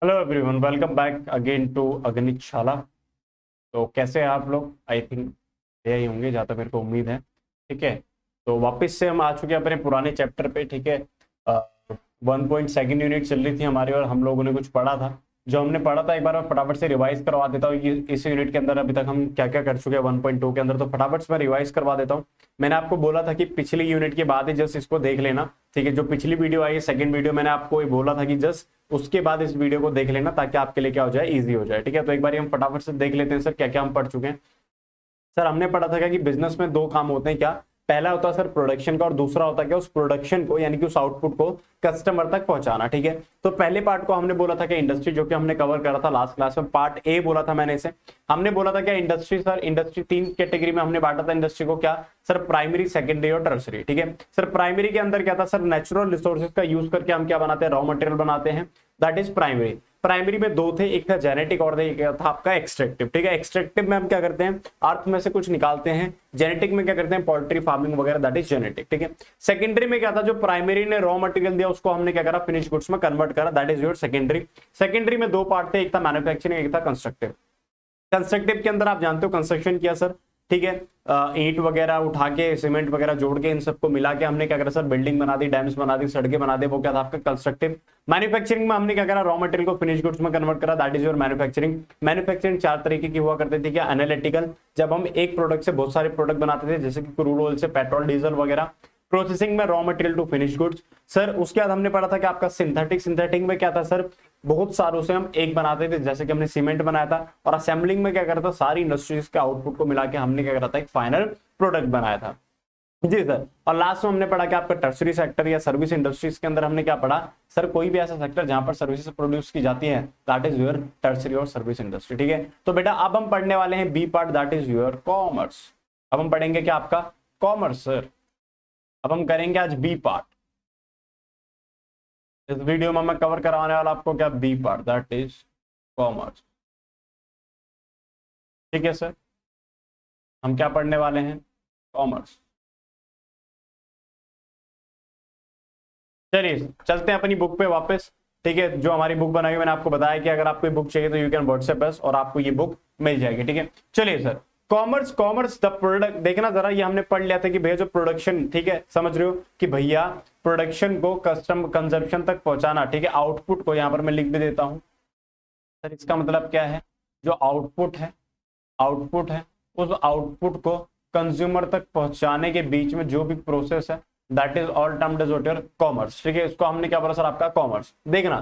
Hello everyone, welcome back again to Aganit Shala. तो कैसे हैं आप लोग? आई थिंक यही होंगे जहाँ तक मेरे को उम्मीद है। ठीक है, तो वापस से हम आ चुके हैं अपने पुराने चैप्टर पे। ठीक है, 1.2 यूनिट चल रही थी हमारी और हम लोगों ने कुछ पढ़ा था। जो हमने पढ़ा था एक बार मैं फटाफट से रिवाइज करवा देता हूँ कि इस यूनिट के अंदर अभी तक हम क्या क्या कर चुके हैं 1.2 के अंदर। तो फटाफट से मैं रिवाइज करवा देता हूँ। मैंने आपको बोला था कि पिछली यूनिट के बाद ही जस्ट इसको देख लेना। ठीक है, जो पिछली वीडियो आई है सेकंड वीडियो, मैंने आपको ये बोला था कि जस्ट उसके बाद इस वीडियो को देख लेना ताकि आपके लिए क्या हो जाए, इजी हो जाए। ठीक है, तो एक बार हम फटाफट से देख लेते हैं सर क्या क्या हम पढ़ चुके हैं। सर हमने पढ़ा था क्या कि बिजनेस में दो काम होते हैं। क्या पहला होता है सर प्रोडक्शन का, और दूसरा होता है क्या उस प्रोडक्शन को यानी कि उस आउटपुट को कस्टमर तक पहुंचाना। ठीक है, तो पहले पार्ट को हमने बोला था कि इंडस्ट्री, जो कि हमने कवर करा था लास्ट क्लास में, पार्ट ए बोला था मैंने इसे। हमने बोला था क्या इंडस्ट्री, सर इंडस्ट्री तीन कैटेगरी में हमने बांटा था इंडस्ट्री को। क्या सर? प्राइमरी, सेकेंडरी और टर्सरी। ठीक है सर, प्राइमरी के अंदर क्या था सर? नेचुरल रिसोर्सेज का यूज करके हम क्या बनाते हैं? रॉ मटेरियल बनाते हैं, दैट इज प्राइमरी। प्राइमरी में दो थे, एक था जेनेटिक और एक था आपका एक्सट्रैक्टिव। ठीक है, एक्सट्रैक्टिव में हम क्या करते हैं? अर्थ में से कुछ निकालते हैं। जेनेटिक में क्या करते हैं? पोल्ट्री फार्मिंग वगैरह, दैट इज जेनेटिक। ठीक है, सेकेंडरी में क्या था? जो प्राइमरी ने रॉ मटेरियल दिया उसको हमने क्या करा? फिनिश गुड्स में कन्वर्ट करा, that is your secondary. Secondary में दो पार्ट थे, एक था मैन्युफैक्चरिंग, एक था कंस्ट्रक्टिव। कंस्ट्रक्टिव के अंदर आप जानते हो कंस्ट्रक्शन किया सर। ठीक है, ईंट वगैरह उठा के, सीमेंट वगैरह जोड़ के, इन सबको मिला के हमने क्या करा सर? बिल्डिंग बना दी, डैम्स बना दी, सड़कें बना दी, वो क्या था आपका कंस्ट्रक्टिव। मैन्युफैक्चरिंग में हमने क्या करा? रॉ मटेरियल को फिनिश गुड्स में कन्वर्ट करा, that is your manufacturing. Manufacturing चार तरीके की हुआ करती थी। क्या? एनालिटिकल, जब हम एक प्रोडक्ट से बहुत सारे प्रोडक्ट बनाते थे जैसे कि क्रूड ऑयल से पेट्रोल डीजल वगैरह। प्रोसेसिंग में raw material to finish goods. Sir उसके बाद हमने पढ़ा था कि आपका सिंथेटिक, सिंथेटिक में क्या था सर? बहुत सारों से हम एक बनाते थे, जैसे कि हमने सीमेंट बनाया था। और असेंबलिंग में क्या करता? सारी इंडस्ट्रीज के आउटपुट को मिला के हमने क्या करा था? एक फाइनल प्रोडक्ट बनाया था। जी सर, और लास्ट में हमने पढ़ा कि आपका टर्सरी सेक्टर या सर्विस इंडस्ट्रीज के अंदर हमने क्या पढ़ा सर? कोई भी ऐसा सेक्टर जहां पर सर्विसेज प्रोड्यूस की जाती है, दैट इज योर टर्सरी और सर्विस इंडस्ट्री। ठीक है, तो बेटा अब हम पढ़ने वाले हैं B part, that is your commerce. अब हम पढ़ेंगे क्या? आपका कॉमर्स सर। अब हम करेंगे आज बी पार्ट। इस वीडियो में मैं कवर कराने वाला आपको क्या? B part, that is commerce. ठीक है सर, हम क्या पढ़ने वाले हैं? कॉमर्स। चलिए चलते हैं अपनी बुक पे वापस। ठीक है, जो हमारी बुक बनाई हुई, मैंने आपको बताया कि अगर आपको ये बुक चाहिए तो यू कैन व्हाट्सएप अस और आपको ये बुक मिल जाएगी। ठीक है, चलिए sir, commerce, commerce the product. देखना जरा, ये हमने पढ़ लिया था कि भैया जो प्रोडक्शन, ठीक है समझ रहे हो कि भैया प्रोडक्शन को कस्टम कंजप्शन तक पहुंचाना। ठीक है, आउटपुट को यहां पर मैं लिख भी देता हूं सर। इसका मतलब क्या है? जो आउटपुट है, आउटपुट है, उस आउटपुट को कंज्यूमर तक पहुंचाने के बीच में जो भी प्रोसेस है, that is all termed as what your commerce. ठीक है, इसको हमने क्या बोला सर? आपका कॉमर्स। देखना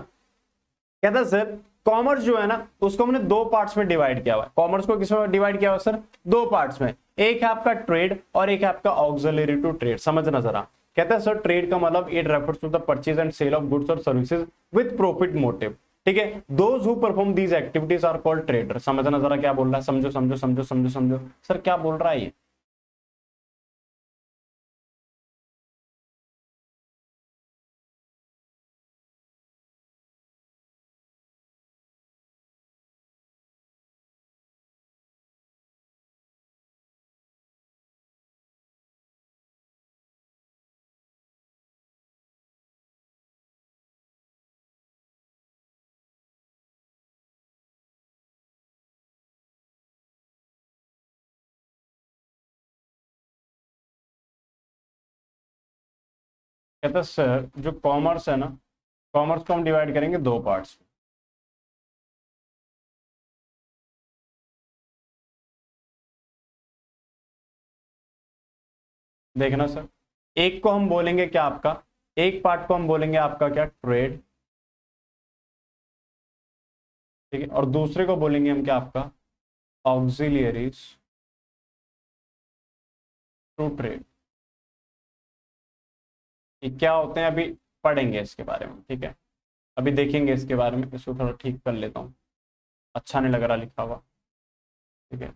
कहता है सर, कॉमर्स जो है ना उसको हमने दो पार्ट्स में डिवाइड किया हुआ है। कॉमर्स को किसमें डिवाइड किया हुआ सर? दो पार्ट्स में। एक है आपका ट्रेड और एक है आपका ऑक्सिलरी टू ट्रेड। समझना जरा, कहता है सर ट्रेड का मतलब it refers to the purchase and sale of goods और सर्विसेज विद प्रॉफिट मोटिव। ठीक है, those who perform these activities are called trader. समझना जरा क्या बोल रहा है, समझो समझो समझो समझो समझो। सर क्या बोल रहा है ये? कहता है सर जो कॉमर्स है ना, कॉमर्स को हम डिवाइड करेंगे दो पार्ट्स। देखना सर, एक को हम बोलेंगे क्या? आपका एक पार्ट को हम बोलेंगे आपका क्या? ट्रेड। ठीक है, और दूसरे को बोलेंगे हम क्या? आपका ऑक्सिलियरीज टू ट्रेड। ये क्या होते हैं अभी पढ़ेंगे इसके बारे में। ठीक है, अभी देखेंगे इसके बारे में। इसको थोड़ा ठीक कर लेता हूँ, अच्छा नहीं लग रहा लिखा हुआ। ठीक है,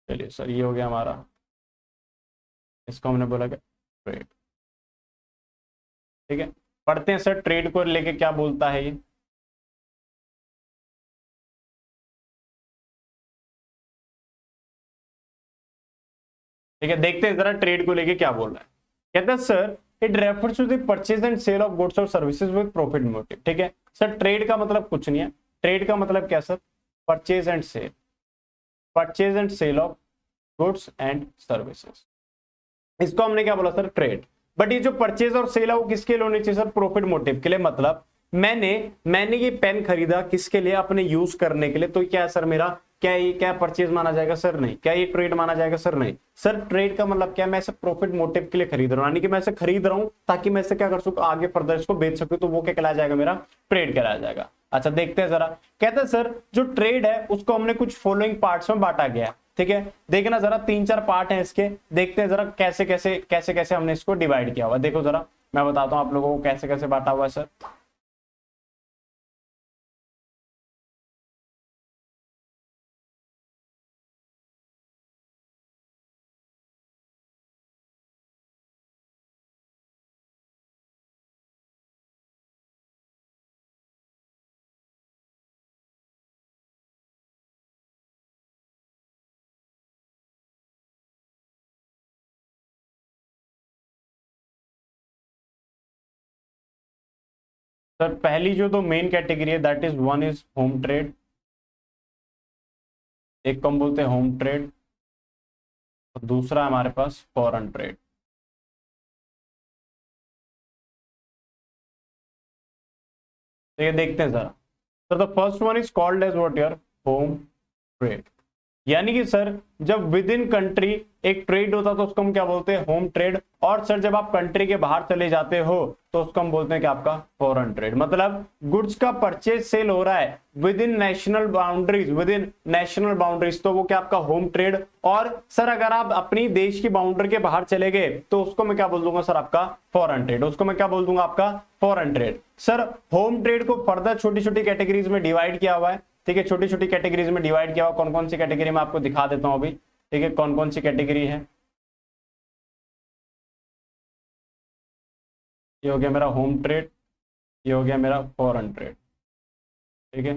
चलिए सर ये हो गया हमारा। इसको हमने बोला क्या? ट्रेड। ठीक है, पढ़ते हैं सर ट्रेड को लेके क्या बोलता है ये। ठीक है, देखते हैं जरा ट्रेड को लेके क्या बोल रहा है। कहता है sir it refers to the purchase and sale of goods और सर्विसेज विद प्रॉफिट मोटिव। ठीक है, सर ट्रेड का मतलब कुछ नहीं है, ट्रेड का मतलब क्या sir, purchase and sale, purchase and sale of goods and services, इसको हमने क्या बोला सर, ट्रेड। बट ये जो परचेज और सेल है वो किसके लिए होनी चाहिए सर, प्रॉफिट मोटिव के लिए। मतलब मैंने ये पेन खरीदा किसके लिए, अपने यूज करने के लिए, तो क्या सर मेरा, क्या ये क्या परचेज माना जाएगा सर, नहीं। क्या ये ट्रेड माना जाएगा सर, नहीं। सर ट्रेड का मतलब क्या, मैं इसे प्रॉफिट मोटिव के लिए खरीद रहा हूं, यानी कि मैं इसे खरीद रहा हूं ताकि मैं इसे क्या कर सकूं, आगे फर्दर इसको बेच सकूं, तो वो क्या कहलाया जाएगा, मेरा ट्रेड कहलाया जाएगा। अच्छा देखते हैं जरा, कहते हैं सर जो ट्रेड है उसको हमने कुछ फॉलोइंग पार्ट्स में बांटा गया है, ठीक है। देखना जरा 3-4 पार्ट हैं इसके, देखते हैं जरा कैसे कैसे कैसे कैसे हमने इसको डिवाइड किया हुआ। देखो जरा मैं बताता हूं आप लोगों को कैसे कैसे बांटा हुआ है सर। सर पहली जो दो मेन कैटेगरी है that is, one is home trade, एक को हम बोलते हैं होम ट्रेड, और दूसरा हमारे पास फॉरेन ट्रेड। तो ये देखते हैं जरा। Sir the first one is called as what your, home trade, यानी कि सर जब विद इन कंट्री एक ट्रेड होता है तो उसको हम क्या बोलते हैं, होम ट्रेड। और सर जब आप कंट्री के बाहर चले जाते हो तो उसको हम बोलते हैं कि आपका फॉरेन ट्रेड। मतलब गुड्स का परचेज सेल हो रहा है with in national boundaries, with in national boundaries, तो वो क्या आपका होम ट्रेड। और सर अगर आप अपनी देश की बाउंड्री के बाहर चले गए तो उसको मैं क्या बोल दूंगा सर, आपका फॉरेन ट्रेड, उसको मैं क्या बोल दूंगा, आपका foreign trade. Sir home trade को फर्दर छोटी छोटी कैटेगरीज में डिवाइड किया हुआ है, ठीक है, छोटी छोटी कैटेगरीज में डिवाइड किया हुआ। कौन कौन सी कैटेगरी में आपको दिखा देता हूं अभी, ठीक है, कौन कौन सी कैटेगरी है। ये हो गया मेरा होम ट्रेड, ये हो गया मेरा फॉरेन ट्रेड, ठीक है।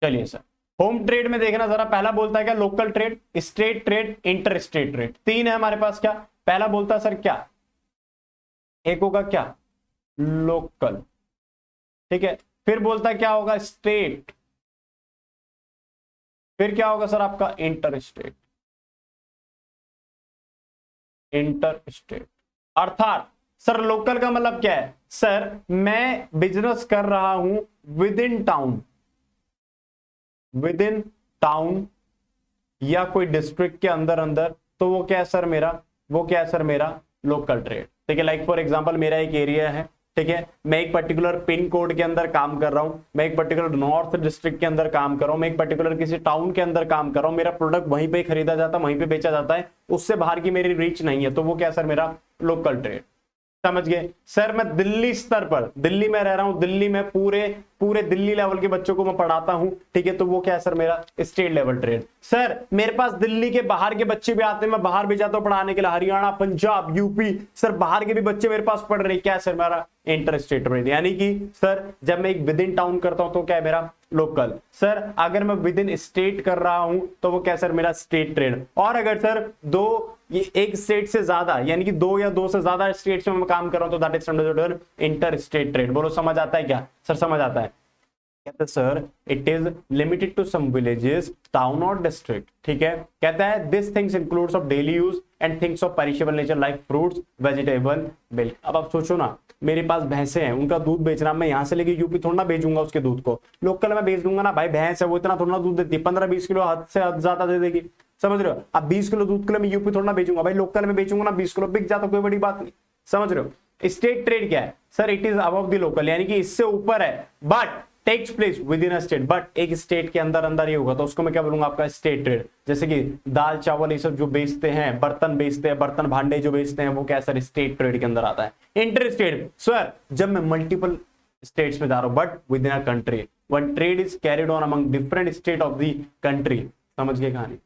चलिए सर होम ट्रेड में देखना जरा, पहला बोलता है क्या, local trade, state trade, inter state trade, तीन है हमारे पास। क्या पहला बोलता है सर, क्या एक होगा क्या, लोकल, ठीक है। फिर बोलता है क्या होगा, स्टेट। फिर क्या होगा सर आपका, इंटर स्टेट, इंटर स्टेट। अर्थात सर लोकल का मतलब क्या है, सर मैं बिजनेस कर रहा हूं with in town, with in town या कोई डिस्ट्रिक्ट के अंदर अंदर, तो वो क्या है सर मेरा, वो क्या है सर मेरा लोकल ट्रेड, ठीक है। लाइक फॉर एग्जांपल मेरा एक एरिया है, ठीक है, मैं एक पर्टिकुलर पिन कोड के अंदर काम कर रहा हूं, मैं एक पर्टिकुलर नॉर्थ डिस्ट्रिक्ट के अंदर काम कर रहा हूं, मैं एक पर्टिकुलर किसी टाउन के अंदर काम कर रहा हूं, मेरा प्रोडक्ट वहीं पे खरीदा जाता है, वहीं पे बेचा जाता है, उससे बाहर की मेरी रीच नहीं है, तो वो क्या सर मेरा लोकल ट्रेड। समझ गए सर। मैं दिल्ली स्तर पर, दिल्ली में रह रहा हूं, दिल्ली में पूरे पूरे दिल्ली लेवल के बच्चों को मैं पढ़ाता हूं, ठीक है, तो वो क्या है सर मेरा स्टेट लेवल ट्रेड। सर मेरे पास दिल्ली के बाहर के बच्चे भी आते हैं, मैं बाहर भी जाता हूं पढ़ाने के लिए, हरियाणा, पंजाब, यूपी, सर बाहर के भी बच्चे मेरे पास पढ़ रहे हैं, क्या है सर मेरा इंटर स्टेट ट्रेड। यानी कि सर जब मैं एक विद इन टाउन करता हूं तो क्या है मेरा लोकल। सर अगर मैं विद इन स्टेट कर रहा हूं तो वो क्या सर मेरा स्टेट ट्रेड। और अगर सर ये एक स्टेट से ज्यादा, यानी कि दो या दो से ज्यादा स्टेट्स में मैं काम कर रहा हूं तो that is considered inter state trade. बोलो समझ आता है क्या सर, समझ आता है। कहते sir it is limited to some villages, town और डिस्ट्रिक्ट, ठीक है। कहता है this things includes of daily use and things of perishable nature like fruits, vegetable, milk. अब आप सोचो ना, मेरे पास भैंसे हैं, उनका दूध बेचना, मैं यहां से लेके यूपी थोड़ा ना बेचूंगा उसके दूध को, लोकल में बेच दूंगा ना भाई। भैंस है वो इतना थोड़ा ना दूध देती है, 15-20 किलो हद से हद ज्यादा दे देगी, समझ रहे हो। अब 20 किलो दूध के लिए मैं यूपी थोड़ा ना बेचूंगा भाई, लोकल में बेचूंगा ना, 20 किलो बिक जाता, कोई बड़ी बात नहीं, समझ रहे हो। स्टेट ट्रेड क्या है sir, it is above the local, यानी कि इससे ऊपर है, but takes place within a state, but एक स्टेट के अंदर अंदर ही होगा, तो उसको मैं क्या बोलूंगा, आपका स्टेट ट्रेड। जैसे कि दाल चावल ये सब जो बेचते हैं, बर्तन बेचते हैं, बर्तन भांडे जो बेचते हैं, वो क्या सर स्टेट ट्रेड के अंदर आता है। इंटर स्टेट सर जब मैं मल्टीपल स्टेट्स में जा रहा हूं but with in a country, one trade is carried on among different state of the country. समझ गए कहानी,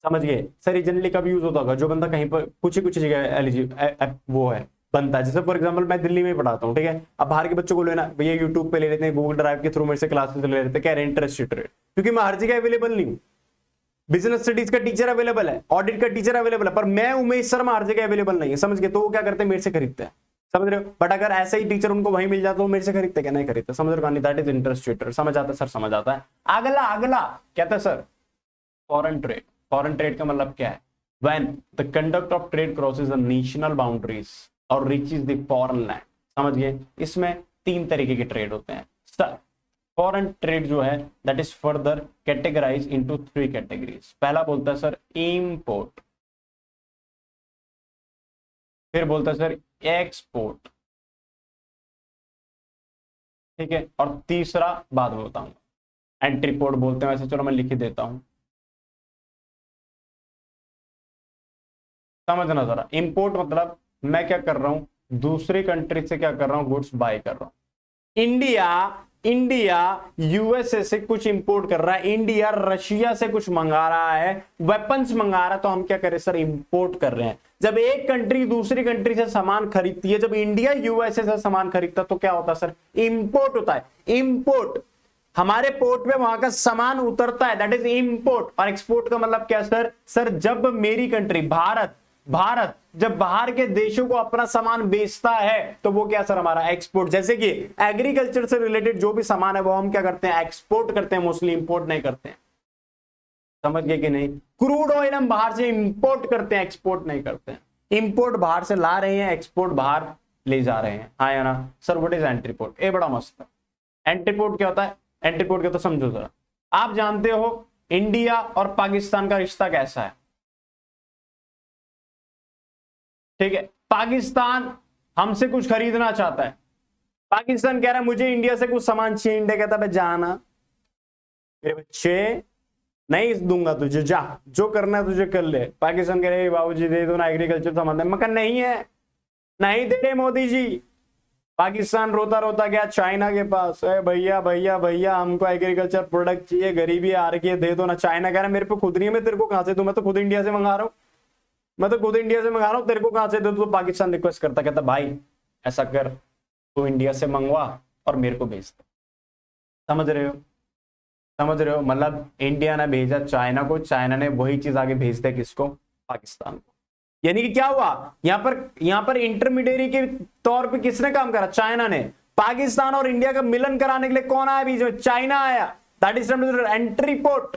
समझ गए सर। ये जनरली कब यूज होता होगा, जो बंदा कहीं पर कुछ ही कुछ जगह एलिजिबल वो है बनता है। जैसे फॉर एग्जांपल मैं दिल्ली में ही पढ़ाता हूँ, ठीक है, अब बाहर के बच्चों को लेना भैया यूट्यूब पे ले लेते हैं, गूगल ड्राइव के थ्रू मेरे से क्लासेस ले लेते हैं, क्या इंटरेस्टेड रेट, क्योंकि मैं हर जगह अवेलेबल नहीं हूँ। बिजनेस स्टडीज का टीचर अवेलेबल है, ऑडिट का टीचर अवेलेबल है, पर मैं उमेश शर्मा हर जगह अवेलेबल नहीं है, समझ गए। तो वो क्या करते हैं, मेरे से खरीदते हैं, समझ रहे हो। बट अगर ऐसा ही टीचर उनको वहीं मिल जाता तो मेरे से खरीदते क्या, नहीं खरीदते। समझ रहे हो, दैट इज इंटरेस्ट रेट। समझ आता है सर, समझ आता है। अगला अगला कहता है sir foreign trade. Foreign trade का मतलब क्या है, when the conduct of trade crosses the national boundaries और रीचेस द फॉरेन लैंड। समझ गए, इसमें 3 तरीके के ट्रेड होते हैं सर। फॉरेन ट्रेड जो है that is further categorize into 3 categories. पहला बोलता है सर इंपोर्ट, फिर बोलता है सर एक्सपोर्ट, ठीक है, और तीसरा बाद में बताऊंगा एंट्री पोर्ट बोलते हैं वैसे, चलो मैं लिख ही देता हूं। समझना जरा, इंपोर्ट मतलब मैं क्या कर रहा हूं, दूसरी कंट्री से क्या कर रहा हूं, गुड्स बाय कर रहा हूं। इंडिया इंडिया यूएसए से कुछ इंपोर्ट कर रहा है, इंडिया रशिया से कुछ मंगा रहा है, वेपन्स मंगा रहा है, तो हम क्या करें सर, इंपोर्ट कर रहे हैं। जब एक कंट्री दूसरी कंट्री से सामान खरीदती है, जब इंडिया यूएसए से सामान खरीदता है तो क्या होता है सर, इंपोर्ट होता है। इंपोर्ट, हमारे पोर्ट में वहां का सामान उतरता है, दैट इज इंपोर्ट। और एक्सपोर्ट का मतलब क्या सर, सर जब मेरी कंट्री भारत जब बाहर के देशों को अपना सामान बेचता है तो वो क्या सर, हमारा एक्सपोर्ट। जैसे कि एग्रीकल्चर से रिलेटेड जो भी सामान है वो हम क्या करते हैं, एक्सपोर्ट करते हैं, मोस्टली इंपोर्ट नहीं करते हैं। समझ गए कि नहीं। क्रूड ऑयल हम बाहर से इंपोर्ट करते हैं, एक्सपोर्ट नहीं करते हैं। इंपोर्ट बाहर से ला रहे हैं, एक्सपोर्ट बाहर ले जा रहे हैं, हाँ या ना sir. What is entry port, ये बड़ा मस्त है। एंट्री पोर्ट क्या होता है, एंट्री पोर्ट क्या तो समझो जरा। आप जानते हो इंडिया और पाकिस्तान का रिश्ता कैसा है, ठीक है। पाकिस्तान हमसे कुछ खरीदना चाहता है, पाकिस्तान कह रहा है मुझे इंडिया से कुछ सामान चाहिए, इंडिया कहता है जाना मेरे बच्चे, नहीं दूंगा तुझे, जा जो करना है तुझे कर ले। पाकिस्तान कह रहे बाबूजी दे दो ना एग्रीकल्चर सामान, मगर नहीं है, नहीं दे रहे मोदी जी। पाकिस्तान रोता रोता गया चाइना के पास, भैया भैया भैया हमको एग्रीकल्चर प्रोडक्ट चाहिए, गरीबी आ रही है, दे दो ना। चाइना कह रहा है मेरे पे खुद नहीं है, मैं तेरे को कहां से दूं, मैं तो खुद इंडिया से मंगा रहा हूं, मैं तो खुद इंडिया से मंगा रहा हूं, तेरे को कहां से दे। तो पाकिस्तान रिक्वेस्ट करता, कहता भाई ऐसा कर, तू इंडिया से मंगवा और मेरे को भेज दे। समझ रहे हो, समझ रहे हो, मतलब इंडिया ने भेजा चाइना को, चाइना ने वही चीज आगे भेज दिया किसको, पाकिस्तान को। यानी कि क्या हुआ, यहां पर इंटरमीडिएरी के तौर पे किसने काम करा, चाइना ने। पाकिस्तान और इंडिया का मिलन कराने के लिए कौन आया बीच में, चाइना आया। That is entry port.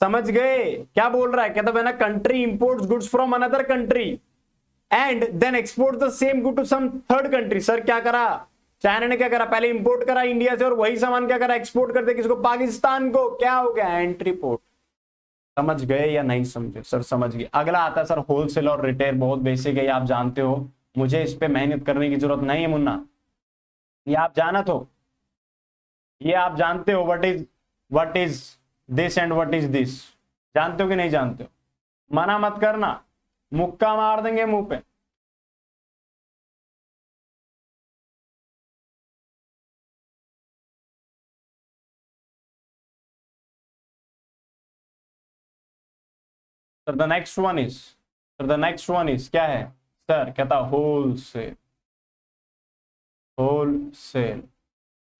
समझ गए क्या बोल रहा है, कहता है ना country imports goods from another country and then export the same good to some third country. Sir क्या करा, चाइना ने क्या करा, पहले इंपोर्ट करा इंडिया से और वही सामान क्या करा, एक्सपोर्ट करते किसको, पाकिस्तान को। क्या हो गया, एंट्री पोर्ट। समझ गए या नहीं समझे सर, समझ गए। अगला आता है सर होलसेल और रिटेल, बहुत बेसिक है, आप जानते हो, मुझे इस पे मेहनत करने की जरूरत नहीं है मुन्ना, ये आप जाना तो, ये आप जानते हो what is this and what is this, जानते हो कि नहीं जानते हो। मना मत करना, मुक्का मार देंगे मुंह पे। Sir the next one is क्या है सर, कहता होलसेल, होलसेल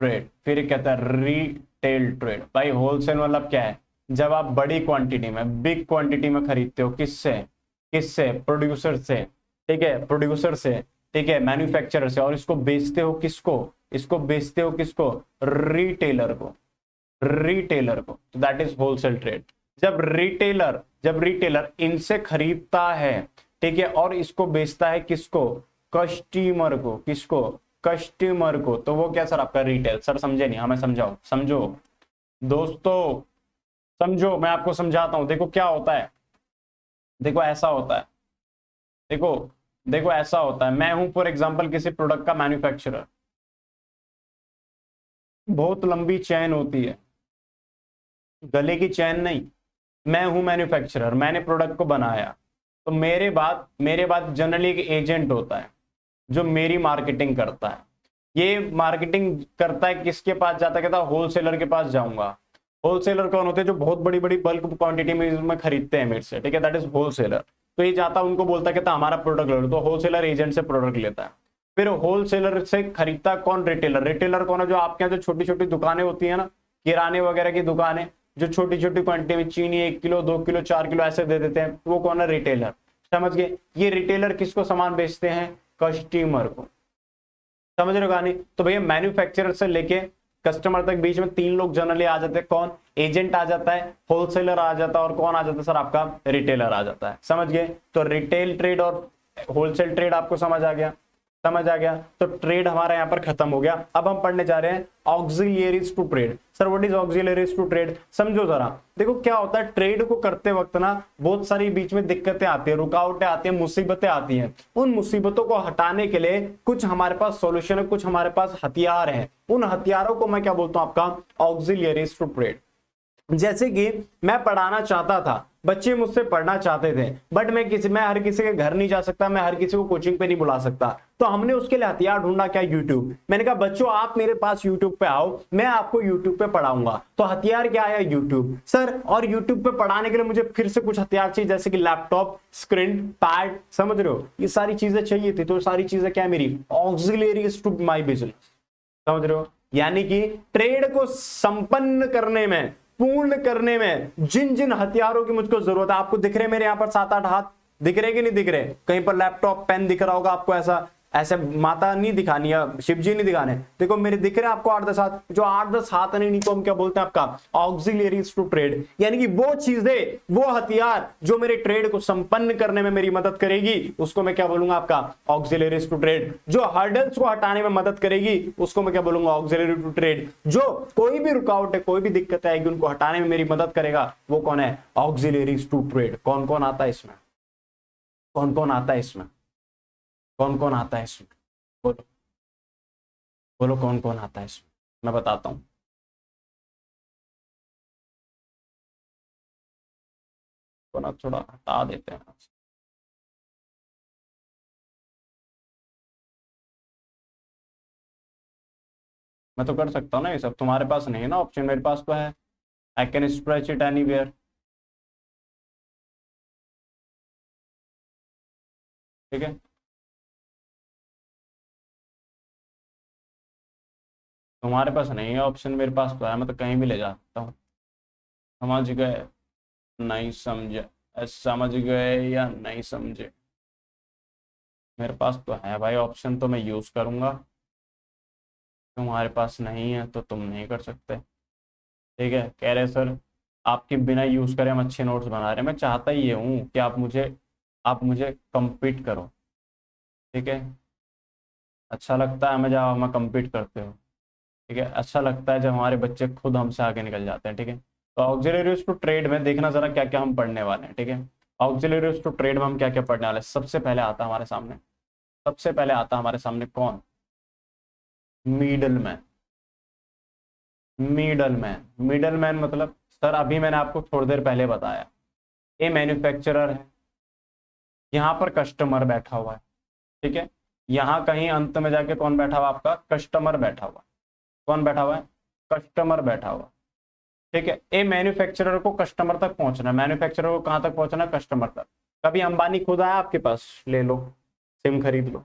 ट्रेड। फिर कहता है रिटेल ट्रेड। भाई होलसेल मतलब क्या है, जब आप बड़ी क्वांटिटी में, बिग क्वांटिटी में खरीदते हो, किससे किससे, प्रोड्यूसर से, ठीक है, प्रोड्यूसर से, ठीक है, मैन्युफैक्चरर से, और इसको बेचते हो किसको, इसको बेचते हो किसको, रिटेलर को, रिटेलर को। तो दैट इज होलसेल ट्रेड। जब रिटेलर इनसे खरीदता है, ठीक है, और इसको बेचता है किसको, कस्टमर को, किसको, कस्टमर को, तो वो क्या सर आपका रिटेल। सर समझे नहीं, हमें समझाओ, समझो दोस्तों, समझो, मैं आपको समझाता हूं। देखो क्या होता है, देखो ऐसा होता है, देखो देखो ऐसा होता है, मैं हूं फॉर एग्जांपल किसी प्रोडक्ट का मैन्युफैक्चरर, बहुत लंबी चेन होती है, गले की चेन नहीं, मैं हूं मैन्युफैक्चरर, मैंने प्रोडक्ट को बनाया, तो मेरे बाद जनरली एक एजेंट होता है जो मेरी मार्केटिंग करता है। ये मार्केटिंग करता है किसके पास जाता है, कहता है होलसेलर के पास जाऊंगा। होलसेलर कौन होते हैं, जो बहुत बड़ी बड़ी बल्क क्वांटिटी में खरीदते हैं मेरे से, ठीक है, दैट इज होलसेलर। तो ये जाता है उनको बोलता है कहता हमारा प्रोडक्ट ले लो, तो होलसेलर एजेंट से प्रोडक्ट लेता है। फिर होलसेलर से खरीदता कौन, रिटेलर। रिटेलर कौन है, जो आपके यहाँ जो छोटी छोटी दुकानें होती है ना, किराने वगैरह की दुकानें, जो छोटी छोटी क्वांटिटी में चीनी 1 किलो 2 किलो 4 किलो ऐसे दे देते हैं, वो कौन है, रिटेलर। समझ गए। ये रिटेलर किसको सामान बेचते हैं, कस्टमर को। समझ रहे हो कहानी? तो भैया मैन्युफैक्चरर से लेके कस्टमर तक बीच में 3 लोग जनरली आ जाते हैं। कौन? एजेंट आ जाता है, होलसेलर आ जाता है, और कौन आ जाता है सर? आपका रिटेलर आ जाता है। समझ गए? तो रिटेल ट्रेड और होलसेल ट्रेड आपको समझ आ गया? समझ आ गया। तो ट्रेड हमारा यहाँ पर खत्म हो गया। अब हम पढ़ने जा रहे हैं auxiliaries to trade. Sir what is auxiliaries to trade? समझो जरा। देखो क्या होता है, ट्रेड को करते वक्त ना बहुत सारी बीच में दिक्कतें आती है, रुकावटें आती है, मुसीबतें आती हैं। उन मुसीबतों को हटाने के लिए कुछ हमारे पास सॉल्यूशन है, कुछ हमारे पास हथियार हैं। उन हथियारों को मैं क्या बोलता हूं? आपका ऑक्सिलियरीज टू ट्रेड। जैसे कि मैं पढ़ाना चाहता था, बच्चे मुझसे पढ़ना चाहते थे, बट मैं हर किसी के घर नहीं जा सकता, मैं हर किसी को कोचिंग पे नहीं बुला सकता। तो हमने उसके लिए हथियार ढूंढा, क्या? यूट्यूब। मैंने कहा बच्चों आप मेरे पास यूट्यूब पे आओ, मैं आपको यूट्यूब पे पढ़ाऊंगा। तो हथियार क्या आया? यूट्यूब। सर और यूट्यूब पे पढ़ाने के लिए मुझे फिर से कुछ हथियार चाहिए, जैसे कि लैपटॉप, स्क्रीन, पैड। समझ रहे हो? ये सारी चीजें चाहिए थी। तो सारी चीजें क्या है मेरी? Auxiliaries to my business. समझ रहे हो? यानी कि ट्रेड को संपन्न करने में, पूर्ण करने में जिन जिन हथियारों की मुझको जरूरत है। आपको दिख रहे मेरे यहां पर 7-8 हाथ दिख रहे कि नहीं दिख रहे? कहीं पर लैपटॉप, पेन दिख रहा होगा आपको। ऐसा ऐसे माता नहीं दिखानी है, शिव जी नहीं दिखाने। देखो मेरे दिख रहे हैं आपको 8-10 हाथ। जो 8-10 हाथ है नहीं, तो हम क्या बोलते हैं? आपका ऑक्सिलियरीज टू ट्रेड। यानी कि वो चीजें, वो हथियार जो मेरे ट्रेड को संपन्न करने में मेरी मदद करेगी, उसको मैं क्या बोलूंगा? आपका ऑक्सिलियरीज टू ट्रेड। जो हर्डल्स को हटाने में मदद करेगी, उसको मैं क्या बोलूंगा? Auxiliary to trade. जो कोई भी रुकावट है, कोई भी दिक्कत आएगी, उनको हटाने में मेरी मदद करेगा, वो कौन है? Auxiliaries to trade. कौन कौन आता है इसमें? कौन कौन आता है इसमें? कौन कौन आता है इसमें? बोलो बोलो, कौन कौन आता है इसमें? मैं बताता हूं। तो ना थोड़ा हटा देते हैं। मैं तो कर सकता हूँ ना ये सब, तुम्हारे पास नहीं है ना ऑप्शन, मेरे पास तो है। I can stretch it anywhere. ठीक है, तुम्हारे पास नहीं है ऑप्शन, मेरे पास तो है, मैं तो कहीं भी ले जा सकता हूँ। समझ गए? नहीं समझे? समझ गए या नहीं समझे? मेरे पास तो है भाई ऑप्शन, तो मैं यूज करूंगा। तुम्हारे पास नहीं है तो तुम नहीं कर सकते। ठीक है, कह रहे सर आपके बिना यूज करे हम अच्छे नोट्स बना रहे हैं। मैं चाहता ही ये हूँ कि आप मुझे compete करो। ठीक है, अच्छा लगता है हमें जब हम compete करते हो। ठीक है, अच्छा लगता है जब हमारे बच्चे खुद हमसे आगे निकल जाते हैं। ठीक है, तो ऑक्सिलरीज टू ट्रेड में देखना जरा क्या क्या हम पढ़ने वाले हैं। ठीक है, ऑक्सिलरीज टू ट्रेड में हम क्या क्या पढ़ने वाले हैं? सबसे पहले आता है हमारे सामने, सबसे पहले आता है हमारे सामने कौन? Middle man. Middle man, middle man मतलब सर अभी मैंने आपको थोड़ी देर पहले बताया, ये मैन्युफैक्चरर है, यहाँ पर कस्टमर बैठा हुआ है। ठीक है, यहाँ कहीं अंत में जाके कौन बैठा हुआ? आपका कस्टमर बैठा हुआ। कौन बैठा हुआ है? कस्टमर बैठा हुआ। ठीक है, ए मैन्युफैक्चरर को कस्टमर तक पहुंचना है। मैन्युफैक्चरर को कहां तक पहुंचना है? कस्टमर तक। कभी अंबानी खुद आया आपके पास? ले लो सिम खरीद लो,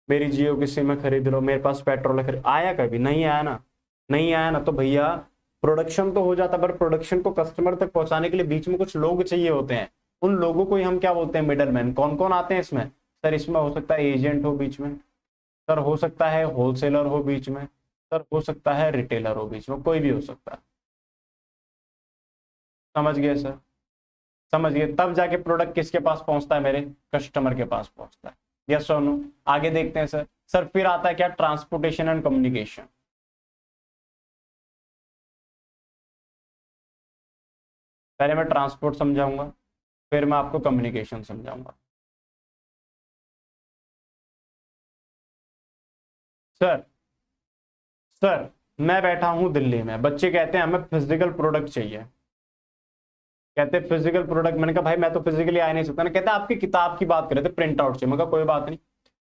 मेरी जियो की सिम खरीद लो, मेरे पास पेट्रोल है, खरीद। आया? कभी नहीं आया ना। नहीं आया ना, तो भैया प्रोडक्शन तो हो जाता, पर प्रोडक्शन को कस्टमर तक पहुंचाने के लिए बीच में कुछ लोग चाहिए होते हैं। उन लोगों को ही हम क्या बोलते हैं? Middle man. कौन कौन आते हैं इसमें? सर इसमें हो सकता है एजेंट हो बीच में, सर हो सकता है होलसेलर हो बीच में, सर हो सकता है रिटेलर हो बीच में, कोई भी हो सकता है। समझ गए सर? समझ गए? तब जाके प्रोडक्ट किसके पास पहुंचता है? मेरे कस्टमर के पास पहुंचता है। यस और नो? आगे देखते हैं सर। सर फिर आता है क्या? Transportation and communication. पहले मैं ट्रांसपोर्ट समझाऊंगा, फिर मैं आपको कम्युनिकेशन समझाऊंगा। सर सर मैं बैठा हूं दिल्ली में, बच्चे कहते हैं हमें फिजिकल प्रोडक्ट चाहिए, कहते हैं फिजिकल प्रोडक्ट। मैंने कहा भाई मैं तो फिजिकली आ नहीं सकता ना। कहते हैं आपकी किताब की बात कर रहे थे, प्रिंट आउट चाहिए। मैं कहा कोई बात नहीं,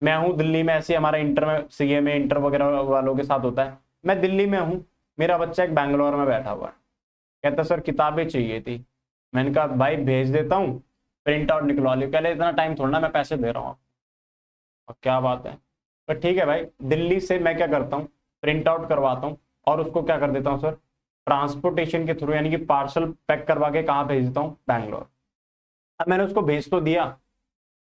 मैं हूँ दिल्ली में, ऐसे हमारा इंटर में सीए में इंटर वगैरह वालों के साथ होता है, मैं दिल्ली में हूँ, मेरा बच्चा एक बैंगलोर में बैठा हुआ है, कहता सर किताबें चाहिए थी। मैंने कहा भाई भेज देता हूँ, प्रिंट आउट निकलवा लियो। कह ले इतना टाइम थोड़ा ना, मैं पैसे दे रहा हूँ। और क्या बात है? पर ठीक है भाई, दिल्ली से मैं क्या करता हूँ? प्रिंट आउट करवाता हूँ और उसको क्या कर देता हूँ सर? ट्रांसपोर्टेशन के थ्रू, यानी कि पार्सल पैक करवा के कहाँ भेज देता हूँ? बैंगलोर। अब मैंने उसको भेज तो दिया,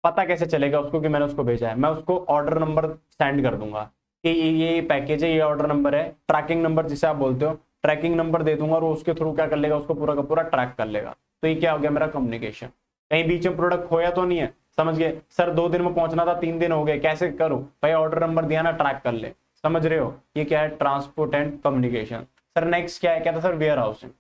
पता कैसे चलेगा उसको कि मैंने उसको भेजा है? मैं उसको ऑर्डर नंबर सेंड कर दूंगा कि ये पैकेज है, ये ऑर्डर नंबर है, ट्रैकिंग नंबर जिसे आप बोलते हो, ट्रैकिंग नंबर दे दूंगा और उसके थ्रू क्या कर लेगा, उसको पूरा का पूरा ट्रैक कर लेगा। तो ये क्या हो गया मेरा कम्युनिकेशन। कहीं बीच में प्रोडक्ट खोया तो नहीं है, समझ गए सर? 2 दिन में पहुंचना था, 3 दिन हो गए, कैसे करूं भाई? ऑर्डर नंबर दिया ना, ट्रैक कर ले। समझ रहे हो? ये क्या है? Transport and communication. Sir next क्या है? क्या था sir? Warehousing.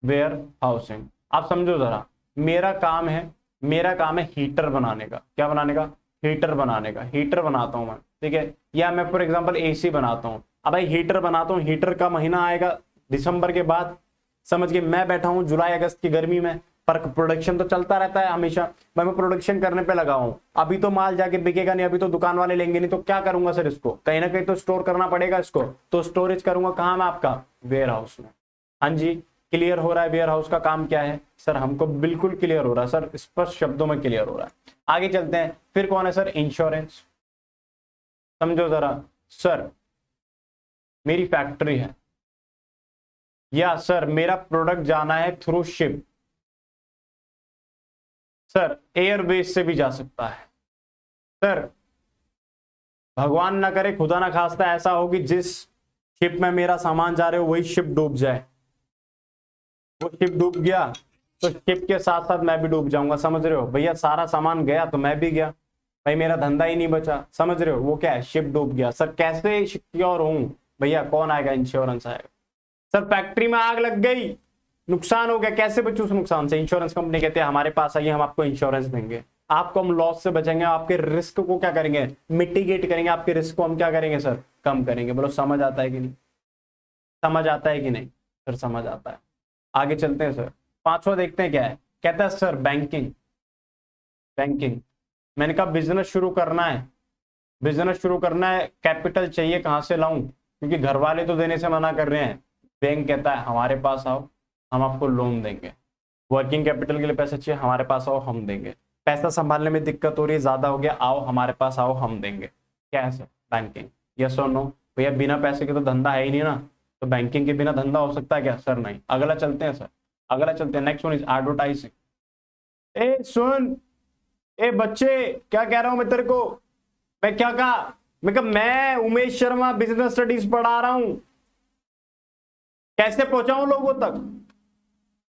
Warehousing आप समझो जरा, मेरा काम है, मेरा काम है हीटर बनाने का। क्या बनाने का? हीटर बनाने का। हीटर बनाता हूं मैं, ठीक है? या मैं फॉर एग्जांपल एसी बनाता हूं। अब भाई हीटर बनाता हूं, हीटर का महीना आएगा दिसंबर के बाद, समझ गए? मैं बैठा हूं जुलाई अगस्त की गर्मी में, पर प्रोडक्शन तो चलता रहता है हमेशा। मैं प्रोडक्शन करने पे लगा हूं, अभी तो माल जाके बिकेगा नहीं, अभी तो दुकान वाले लेंगे नहीं, तो क्या करूंगा सर? इसको कहीं ना कहीं तो स्टोर करना पड़ेगा इसको, तो स्टोरेज करूंगा कहाँ मैं? आपका वेयर हाउस में। हाँ जी, क्लियर हो रहा है वेयर हाउस का काम क्या है? सर हमको बिल्कुल क्लियर हो रहा है सर, स्पष्ट शब्दों में क्लियर हो रहा है। आगे चलते हैं, फिर कौन है सर? इंश्योरेंस। समझो जरा, सर मेरी फैक्ट्री है, या सर मेरा प्रोडक्ट जाना है थ्रू शिप, सर एयरबेस से भी जा सकता है। सर भगवान ना करे, खुदा ना खास्ता ऐसा हो कि जिस शिप में मेरा सामान जा रहे हो वही शिप डूब जाए। वो शिप डूब गया तो शिप के साथ साथ मैं भी डूब जाऊंगा। समझ रहे हो भैया? सारा सामान गया तो मैं भी गया, भाई मेरा धंधा ही नहीं बचा। समझ रहे हो? वो क्या है? शिप डूब गया। सर कैसे सिक्योर हूं भैया? कौन आएगा? इंश्योरेंस आएगा। सर फैक्ट्री में आग लग गई, नुकसान हो गया, कैसे बचूं उस नुकसान से? इंश्योरेंस कंपनी कहते हैं हमारे पास आइए, हम आपको इंश्योरेंस देंगे, आपको हम लॉस से बचेंगे, आपके रिस्क को क्या करेंगे? मिटिगेट करेंगे, आपके रिस्क को हम क्या करेंगे सर? कम करेंगे। बोलो समझ आता है कि नहीं? समझ आता है कि नहीं? सर समझ आता है। आगे चलते हैं सर, पांचवा देखते हैं क्या है। कहता है सर बैंकिंग। बैंकिंग, मैंने कहा बिजनेस शुरू करना है, बिजनेस शुरू करना है, कैपिटल चाहिए, कहां से लाऊं? क्योंकि घर वाले तो देने से मना कर रहे हैं। बैंक कहता है हमारे पास आओ, हम आपको लोन देंगे। वर्किंग कैपिटल के लिए पैसा चाहिए, हमारे पास आओ, हम देंगे। पैसा संभालने में दिक्कत हो रही है, ज्यादा हो गया, आओ हमारे पास आओ, हम देंगे। क्या है सर? बैंकिंग। यस और नो? भैया बिना पैसे के तो धंधा है ही नहीं ना, तो बैंकिंग के बिना धंधा हो सकता है क्या? सर नहीं। अगला चलते हैं सर, अगला चलते हैं। Next one is advertising. ए सुन, ए बच्चे, क्या कह रहा हूं मैं तेरे को? मैं क्या कहा? मैं उमेश शर्मा बिजनेस स्टडीज पढ़ा रहा हूं। कैसे पहुंचाऊं लोगों तक?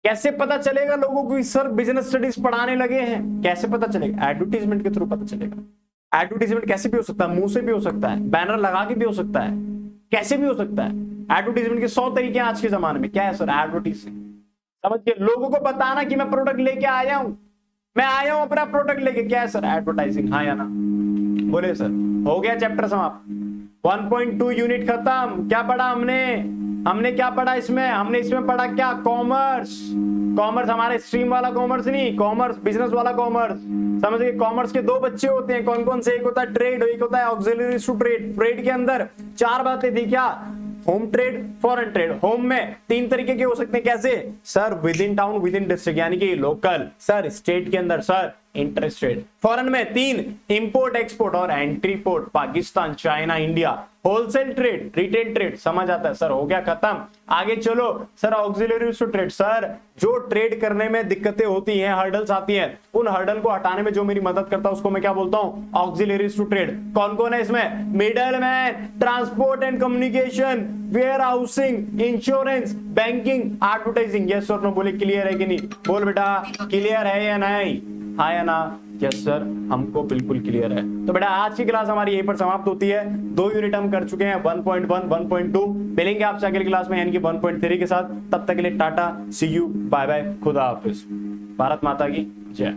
कैसे पता चलेगा लोगों को सर बिजनेस स्टडीज पढ़ाने लगे हैं? कैसे पता चलेगा? एडवर्टीजमेंट के थ्रू पता चलेगा। एडवर्टीजमेंट कैसे भी हो सकता है? मुंह से भी हो सकता है, बैनर लगा के भी हो सकता है, कैसे भी हो सकता है। एडवर्टीजमेंट के 100 तरीके हैं आज के जमाने में। क्या है सर? एडवर्टीजिंग। समझ के लोगों को बताना कि मैं प्रोडक्ट लेके आया हूं, मैं आया हूं अपना प्रोडक्ट लेके। क्या है सर? एडवर्टाइजिंग। हाँ या ना? बोले सर। हो गया चैप्टर समाप्त। 1.2 यूनिट खत्म। क्या पढ़ा हमने? हमने क्या पढ़ा इसमें? हमने इसमें पढ़ा क्या? कॉमर्स। कॉमर्स हमारे स्ट्रीम वाला कॉमर्स नहीं, कॉमर्स बिजनेस वाला कॉमर्स। समझ गए? कॉमर्स के 2 बच्चे होते हैं, कौन कौन से? एक होता है ट्रेड, एक होता है ऑक्सिलरीज टू ट्रेड। ट्रेड के अंदर 4 बातें थी। क्या? Home trade, foreign trade. Home में 3 तरीके के हो सकते हैं। कैसे sir? With in town, with in district, यानी कि लोकल। सर स्टेट के अंदर, सर इंटरस्टेट। फॉरेन में 3, इंपोर्ट एक्सपोर्ट और entry port, Pakistan, China, India. Wholesale trade, retail trade. समझ आता है सर? हो गया खत्म। आगे चलो sir, auxiliary to trade. Sir जो ट्रेड करने में दिक्कतें होती हैं, हर्डल्स आती हैं, उन हर्डल को हटाने में जो मेरी मदद करता है उसको मैं क्या बोलता हूं? Auxiliaries to trade. कौन कौन है इसमें? Middleman, transport and communication, warehousing, insurance, banking, advertising. Yes और नो? बोले क्लियर है कि नहीं? बोल बेटा क्लियर है या नहीं? हाँ या ना? यस सर, हमको बिल्कुल क्लियर है। तो बेटा आज की क्लास हमारी यहीं पर समाप्त होती है। 2 यूनिट हम कर चुके हैं, 1.1, 1.2। मिलेंगे आपसे अगली क्लास में यानी कि 1.3 के साथ। तब तक के लिए टाटा, सी यू, बाय बाय, खुदा हाफिज। भारत माता की जय।